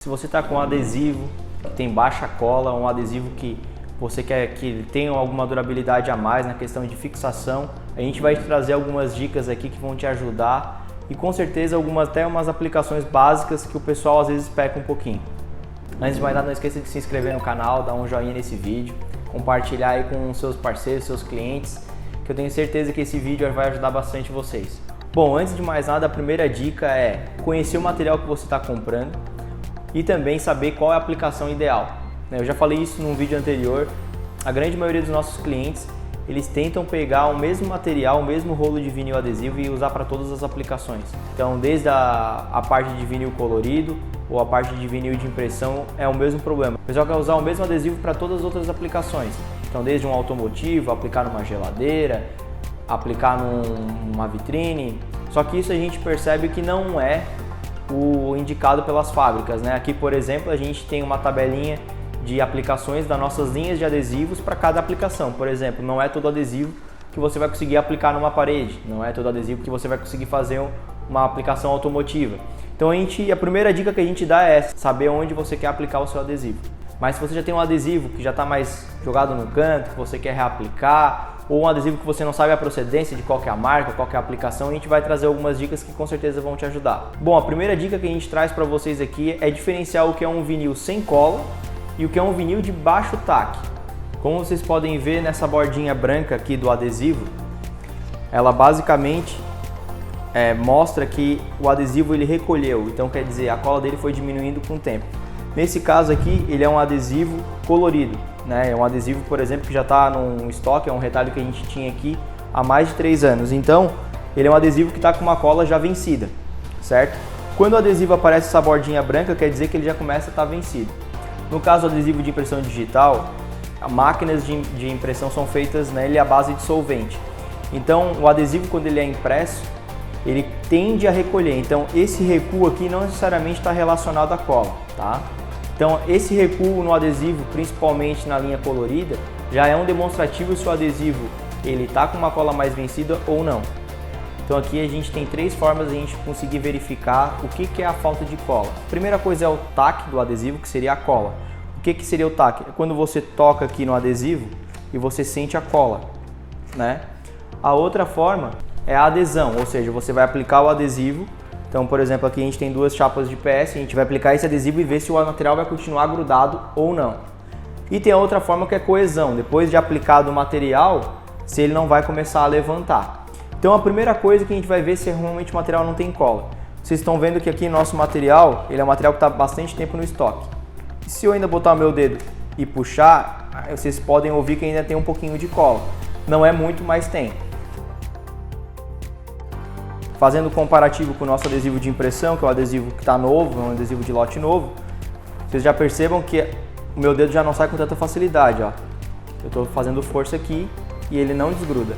Se você está com um adesivo que tem baixa cola, um adesivo que você quer que ele tenha alguma durabilidade a mais na questão de fixação, a gente vai te trazer algumas dicas aqui que vão te ajudar e com certeza até umas aplicações básicas que o pessoal às vezes peca um pouquinho. Antes de mais nada, não esqueça de se inscrever no canal, dar um joinha nesse vídeo, compartilhar aí com seus parceiros, seus clientes, que eu tenho certeza que esse vídeo vai ajudar bastante vocês. Bom, antes de mais nada, a primeira dica é conhecer o material que você está comprando e também saber qual é a aplicação ideal. Eu já falei isso num vídeo anterior, a grande maioria dos nossos clientes, eles tentam pegar o mesmo material, o mesmo rolo de vinil adesivo e usar para todas as aplicações. Então, desde a parte de vinil colorido ou a parte de vinil de impressão é o mesmo problema. O pessoal quer usar o mesmo adesivo para todas as outras aplicações. Então, desde um automotivo, aplicar numa geladeira, aplicar numa vitrine. Só que isso a gente percebe que não é o indicado pelas fábricas, né? Aqui, por exemplo, a gente tem uma tabelinha de aplicações das nossas linhas de adesivos para cada aplicação. Por exemplo, não é todo adesivo que você vai conseguir aplicar numa parede, não é todo adesivo que você vai conseguir fazer uma aplicação automotiva. Então a primeira dica que a gente dá é saber onde você quer aplicar o seu adesivo. Mas se você já tem um adesivo que já está mais jogado no canto, que você quer reaplicar, ou um adesivo que você não sabe a procedência de qual que é a marca, qual que é a aplicação, a gente vai trazer algumas dicas que com certeza vão te ajudar. Bom, a primeira dica que a gente traz para vocês aqui é diferenciar o que é um vinil sem cola e o que é um vinil de baixo taque. Como vocês podem ver nessa bordinha branca aqui do adesivo, ela basicamente mostra que o adesivo ele recolheu, então quer dizer, a cola dele foi diminuindo com o tempo. Nesse caso aqui, ele é um adesivo colorido, né? É um adesivo, por exemplo, que já está num estoque, é um retalho que a gente tinha aqui há mais de 3 anos. Então, ele é um adesivo que está com uma cola já vencida, certo? Quando o adesivo aparece essa bordinha branca, quer dizer que ele já começa a estar vencido. No caso do adesivo de impressão digital, máquinas de impressão são feitas nele à base de solvente. Então, o adesivo, quando ele é impresso, ele tende a recolher. Então, esse recuo aqui não necessariamente está relacionado à cola, tá? Então, esse recuo no adesivo, principalmente na linha colorida, já é um demonstrativo se o adesivo ele está com uma cola mais vencida ou não. Então, aqui a gente tem 3 formas de a gente conseguir verificar o que é a falta de cola. A primeira coisa é o taque do adesivo, que seria a cola. O que seria o taque? É quando você toca aqui no adesivo e você sente a cola, né? A outra forma é a adesão, ou seja, você vai aplicar o adesivo. Então, por exemplo, aqui a gente tem 2 chapas de PS, a gente vai aplicar esse adesivo e ver se o material vai continuar grudado ou não. E tem a outra forma que é coesão, depois de aplicado o material, se ele não vai começar a levantar. Então, a primeira coisa que a gente vai ver se realmente o material não tem cola. Vocês estão vendo que aqui nosso material, ele é um material que está bastante tempo no estoque. E se eu ainda botar o meu dedo e puxar, vocês podem ouvir que ainda tem um pouquinho de cola. Não é muito, mas tem. Fazendo o comparativo com o nosso adesivo de impressão, que é um adesivo que está novo, é um adesivo de lote novo, vocês já percebam que o meu dedo já não sai com tanta facilidade, ó. Eu estou fazendo força aqui e ele não desgruda.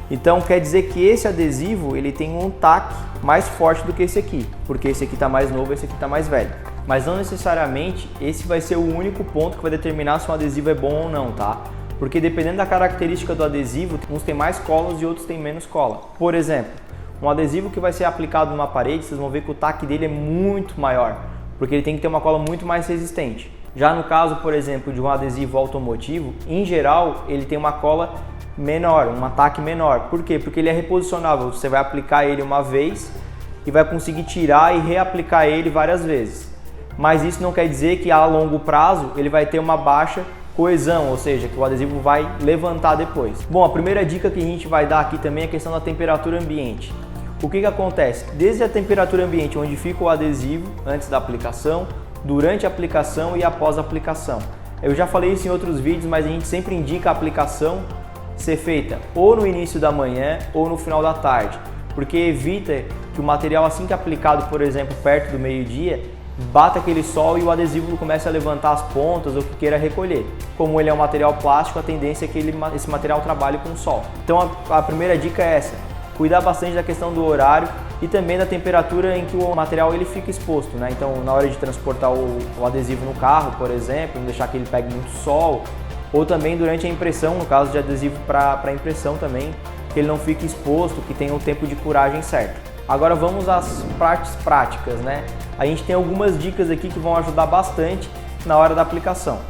Então quer dizer que esse adesivo ele tem um taque mais forte do que esse aqui, porque esse aqui está mais novo, esse aqui está mais velho. Mas não necessariamente esse vai ser o único ponto que vai determinar se um adesivo é bom ou não, tá? Porque dependendo da característica do adesivo, uns tem mais colas e outros tem menos cola. Por exemplo, um adesivo que vai ser aplicado numa parede, vocês vão ver que o taque dele é muito maior, porque ele tem que ter uma cola muito mais resistente. Já no caso, por exemplo, de um adesivo automotivo, em geral, ele tem uma cola menor, um ataque menor. Por quê? Porque ele é reposicionável, você vai aplicar ele uma vez e vai conseguir tirar e reaplicar ele várias vezes. Mas isso não quer dizer que a longo prazo ele vai ter uma baixa coesão, ou seja, que o adesivo vai levantar depois. Bom, a primeira dica que a gente vai dar aqui também é a questão da temperatura ambiente. O que acontece? Desde a temperatura ambiente, onde fica o adesivo antes da aplicação, durante a aplicação e após a aplicação. Eu já falei isso em outros vídeos, mas a gente sempre indica a aplicação ser feita ou no início da manhã ou no final da tarde, porque evita que o material, assim que aplicado, por exemplo, perto do meio-dia, bata aquele sol e o adesivo comece a levantar as pontas ou que queira recolher. Como ele é um material plástico, a tendência é que esse material trabalhe com o sol. Então a primeira dica é essa: cuidar bastante da questão do horário e também da temperatura em que o material ele fica exposto, né? Então, na hora de transportar o adesivo no carro, por exemplo, não deixar que ele pegue muito sol, ou também durante a impressão, no caso de adesivo para impressão também, que ele não fique exposto, que tenha o tempo de curagem certo. Agora vamos às partes práticas, né? A gente tem algumas dicas aqui que vão ajudar bastante na hora da aplicação.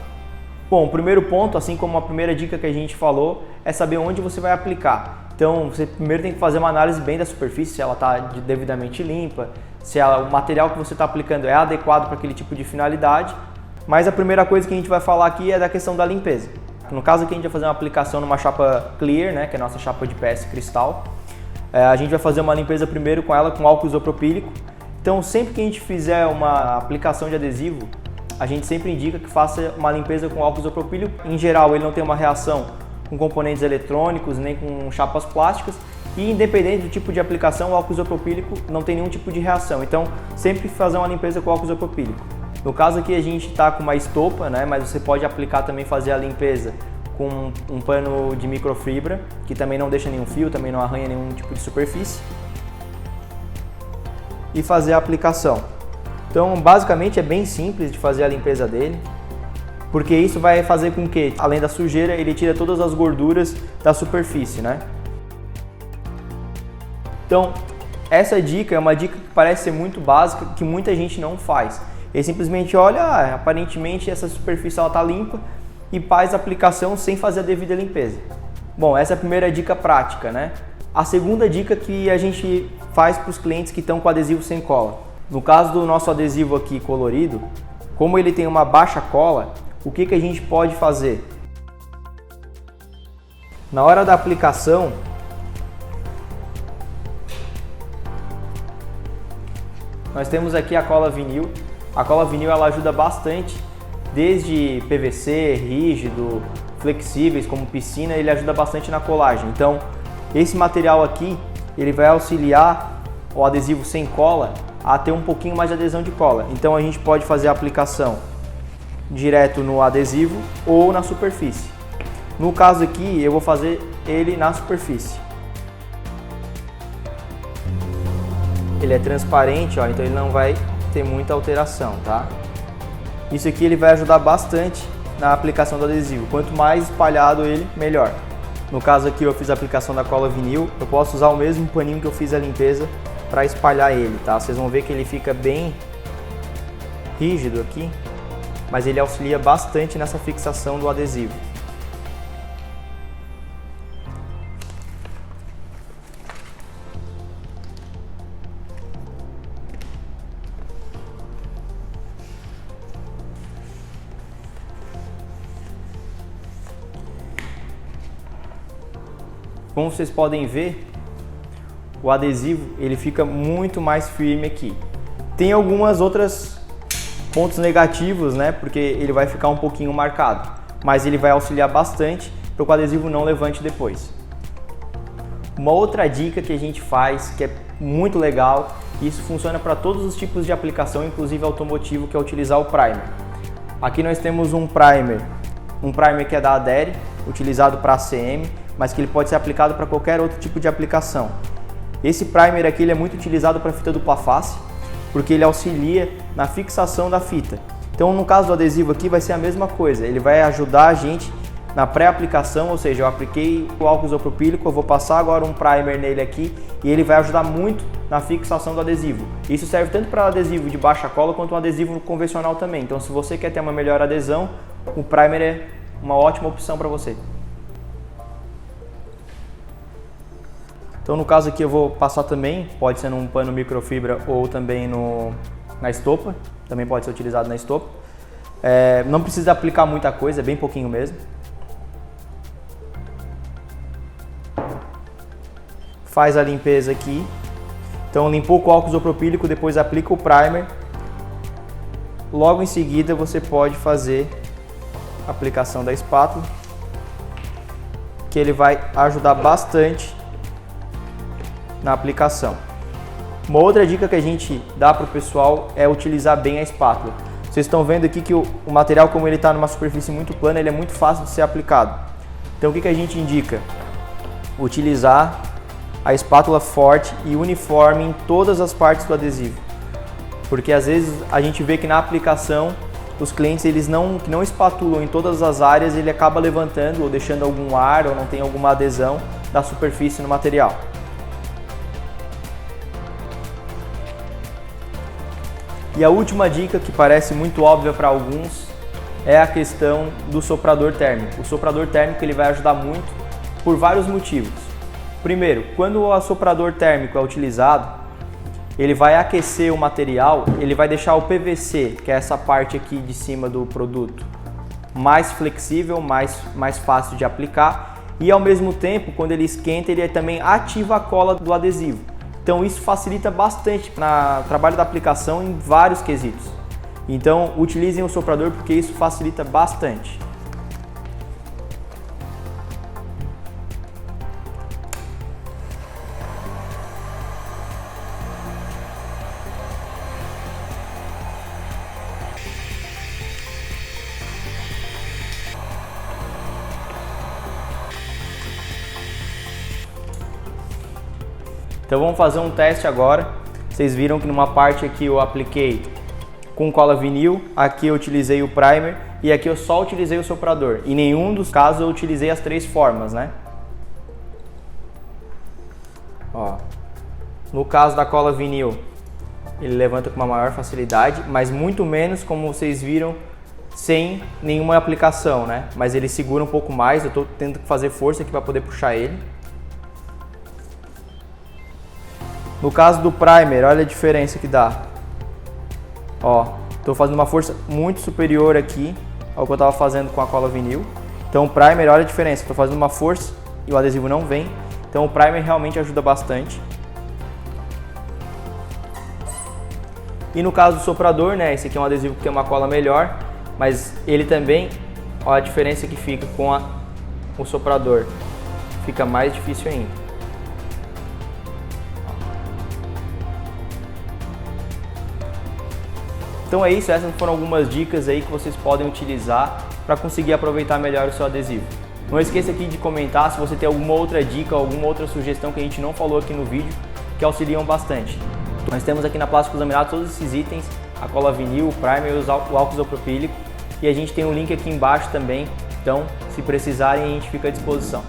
Bom, o primeiro ponto, assim como a primeira dica que a gente falou, é saber onde você vai aplicar. Então, você primeiro tem que fazer uma análise bem da superfície, se ela está devidamente limpa, se o material que você está aplicando é adequado para aquele tipo de finalidade. Mas a primeira coisa que a gente vai falar aqui é da questão da limpeza. No caso aqui a gente vai fazer uma aplicação numa chapa clear, né, que é a nossa chapa de PS cristal. A gente vai fazer uma limpeza primeiro com ela com álcool isopropílico. Então, sempre que a gente fizer uma aplicação de adesivo, a gente sempre indica que faça uma limpeza com álcool isopropílico. Em geral, ele não tem uma reação com componentes eletrônicos, nem com chapas plásticas. E independente do tipo de aplicação, o álcool isopropílico não tem nenhum tipo de reação. Então, sempre fazer uma limpeza com álcool isopropílico. No caso aqui, a gente está com uma estopa, né? Mas você pode aplicar também, fazer a limpeza com um pano de microfibra, que também não deixa nenhum fio, também não arranha nenhum tipo de superfície. E fazer a aplicação. Então, basicamente é bem simples de fazer a limpeza dele, porque isso vai fazer com que, além da sujeira, ele tire todas as gorduras da superfície, né? Então, essa dica é uma dica que parece ser muito básica, que muita gente não faz. Ele simplesmente olha, aparentemente essa superfície está limpa e faz a aplicação sem fazer a devida limpeza. Bom, essa é a primeira dica prática, né? A segunda dica que a gente faz para os clientes que estão com adesivo sem cola. No caso do nosso adesivo aqui colorido, como ele tem uma baixa cola, o que a gente pode fazer? Na hora da aplicação, nós temos aqui a cola vinil. A cola vinil ela ajuda bastante, desde PVC, rígido, flexíveis como piscina, ele ajuda bastante na colagem. Então, esse material aqui, ele vai auxiliar o adesivo sem cola a ter um pouquinho mais de adesão de cola. Então a gente pode fazer a aplicação direto no adesivo ou na superfície. No caso aqui, eu vou fazer ele na superfície. Ele é transparente, ó, então ele não vai ter muita alteração, tá? Isso aqui ele vai ajudar bastante na aplicação do adesivo. Quanto mais espalhado ele, melhor. No caso aqui eu fiz a aplicação da cola vinil, eu posso usar o mesmo paninho que eu fiz a limpeza para espalhar ele, tá? Vocês vão ver que ele fica bem rígido aqui, mas ele auxilia bastante nessa fixação do adesivo. Como vocês podem ver, o adesivo ele fica muito mais firme aqui. Tem algumas outras pontos negativos, né? Porque ele vai ficar um pouquinho marcado, mas ele vai auxiliar bastante para que o adesivo não levante depois. Uma outra dica que a gente faz, que é muito legal, e isso funciona para todos os tipos de aplicação, inclusive automotivo, que é utilizar o primer. Aqui nós temos um primer que é da Adere, utilizado para ACM, mas que ele pode ser aplicado para qualquer outro tipo de aplicação. Esse primer aqui ele é muito utilizado para fita dupla face, porque ele auxilia na fixação da fita. Então, no caso do adesivo aqui vai ser a mesma coisa, ele vai ajudar a gente na pré-aplicação, ou seja, eu apliquei o álcool isopropílico, eu vou passar agora um primer nele aqui e ele vai ajudar muito na fixação do adesivo. Isso serve tanto para adesivo de baixa cola quanto um adesivo convencional também. Então, se você quer ter uma melhor adesão, o primer é uma ótima opção para você. Então, no caso aqui eu vou passar também, pode ser num pano microfibra ou também na estopa, também pode ser utilizado na estopa. Não precisa aplicar muita coisa, é bem pouquinho mesmo. Faz a limpeza aqui. Então, limpou com álcool isopropílico, depois aplica o primer. Logo em seguida você pode fazer a aplicação da espátula, que ele vai ajudar bastante na aplicação. Uma outra dica que a gente dá para o pessoal é utilizar bem a espátula. Vocês estão vendo aqui que o material, como ele está numa superfície muito plana, ele é muito fácil de ser aplicado. Então o que a gente indica? Utilizar a espátula forte e uniforme em todas as partes do adesivo. Porque às vezes a gente vê que na aplicação os clientes que não espatulam em todas as áreas, ele acaba levantando ou deixando algum ar ou não tem alguma adesão da superfície no material. E a última dica, que parece muito óbvia para alguns, é a questão do soprador térmico. O soprador térmico ele vai ajudar muito por vários motivos. Primeiro, quando o soprador térmico é utilizado, ele vai aquecer o material, ele vai deixar o PVC, que é essa parte aqui de cima do produto, mais flexível, mais fácil de aplicar, e ao mesmo tempo, quando ele esquenta, ele também ativa a cola do adesivo. Então isso facilita bastante no trabalho da aplicação em vários quesitos. Então utilizem o soprador porque isso facilita bastante. Então vamos fazer um teste agora. Vocês viram que numa parte aqui eu apliquei com cola vinil, aqui eu utilizei o primer e aqui eu só utilizei o soprador. Em nenhum dos casos eu utilizei as três formas, né? Ó, no caso da cola vinil, ele levanta com uma maior facilidade, mas muito menos, como vocês viram, sem nenhuma aplicação, né? Mas ele segura um pouco mais, eu estou tendo que fazer força aqui para poder puxar ele. No caso do primer, olha a diferença que dá. Ó, estou fazendo uma força muito superior aqui ao que eu estava fazendo com a cola vinil. Então o primer, olha a diferença, estou fazendo uma força e o adesivo não vem. Então o primer realmente ajuda bastante. E no caso do soprador, né, esse aqui é um adesivo que tem uma cola melhor, mas ele também, ó a diferença que fica com o soprador, fica mais difícil ainda. Então é isso, essas foram algumas dicas aí que vocês podem utilizar para conseguir aproveitar melhor o seu adesivo. Não esqueça aqui de comentar se você tem alguma outra dica, alguma outra sugestão que a gente não falou aqui no vídeo, que auxiliam bastante. Nós temos aqui na Plásticos Laminados todos esses itens, a cola vinil, o primer e o álcool isopropílico, e a gente tem um link aqui embaixo também, então se precisarem a gente fica à disposição.